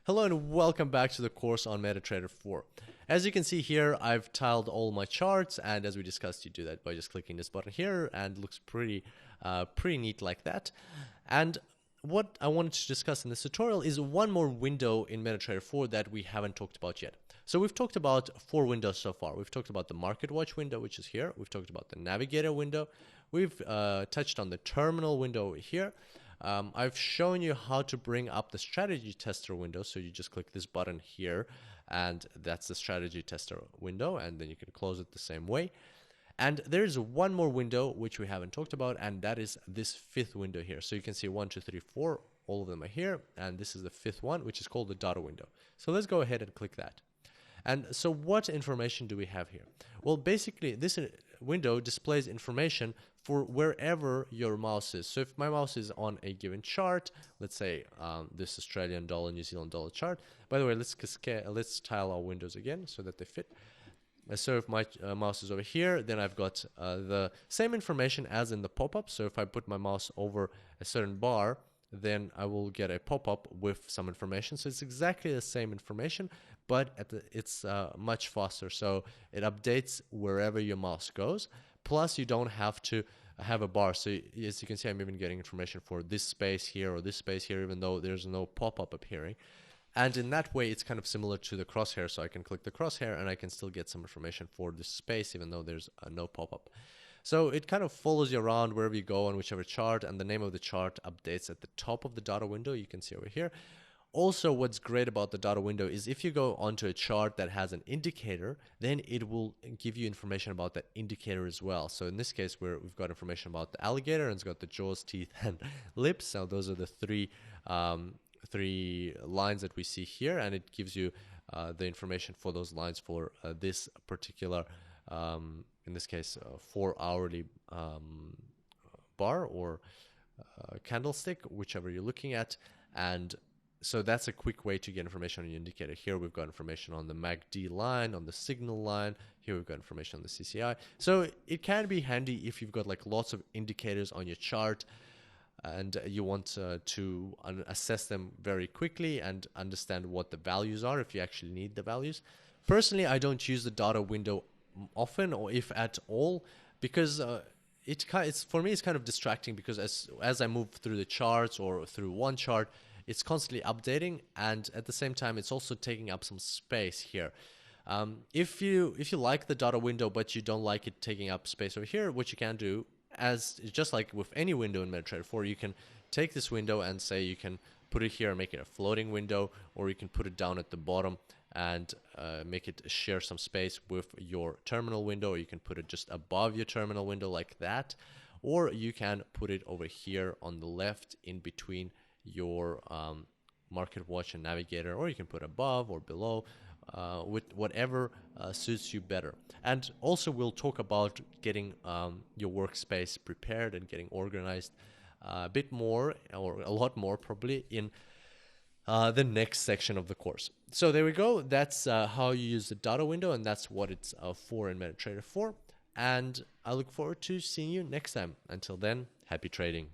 Hello and welcome back to the course on Metatrader 4. As you can see here, I've tiled all my charts, and as we discussed, you do that by just clicking this button here, and it looks pretty neat like that. And what I wanted to discuss in this tutorial is one more window in Metatrader 4 that we haven't talked about yet. So we've talked about 4 windows so far. We've talked about the Market Watch window, which is here. We've talked about the Navigator window. We've touched on the Terminal window over here. I've shown you how to bring up the strategy tester window. So you just click this button here, and that's the strategy tester window, and then you can close it the same way. And there's one more window which we haven't talked about, and that is this 5th window here. So you can see 1, 2, 3, 4, all of them are here, and this is the 5th one, which is called the data window. So let's go ahead and click that. And so what information do we have here? Well, basically this window displays information for wherever your mouse is. So if my mouse is on a given chart, let's say this Australian dollar, New Zealand dollar chart. By the way, let's tile our windows again so that they fit. So if my mouse is over here, then I've got the same information as in the pop-up. So if I put my mouse over a certain bar, then I will get a pop-up with some information. So it's exactly the same information, but it's much faster. So it updates wherever your mouse goes. Plus, you don't have to have a bar. So as you can see, I'm even getting information for this space here or this space here, even though there's no pop-up appearing. And in that way, it's kind of similar to the crosshair. So I can click the crosshair and I can still get some information for this space, even though there's no pop-up. So it kind of follows you around wherever you go on whichever chart, and the name of the chart updates at the top of the data window. You can see over here. Also, what's great about the data window is if you go onto a chart that has an indicator, then it will give you information about that indicator as well. So in this case, we've got information about the alligator, and it's got the jaws, teeth, and lips. So those are the three lines that we see here, and it gives you the information for those lines for this particular, in this case, 4-hourly bar or candlestick, whichever you're looking at. And so that's a quick way to get information on your indicator. Here we've got information on the MACD line, on the signal line. Here we've got information on the CCI. So it can be handy if you've got like lots of indicators on your chart and you want to assess them very quickly and understand what the values are if you actually need the values. Personally, I don't use the data window often, or if at all, because it's for me it's kind of distracting, because as I move through the charts or through one chart, it's constantly updating, and at the same time it's also taking up some space here. If you like the data window but you don't like it taking up space over here, what you can do, as just like with any window in Metatrader 4, you can take this window and say you can put it here and make it a floating window, or you can put it down at the bottom and make it share some space with your terminal window, or you can put it just above your terminal window like that, or you can put it over here on the left in between your Market Watch and Navigator, or you can put above or below, with whatever suits you better. And also we'll talk about getting your workspace prepared and getting organized a bit more, or a lot more probably, in the next section of the course. So there we go. That's how you use the data window, and that's what it's for in Metatrader 4. And I look forward to seeing you next time. Until then, happy trading.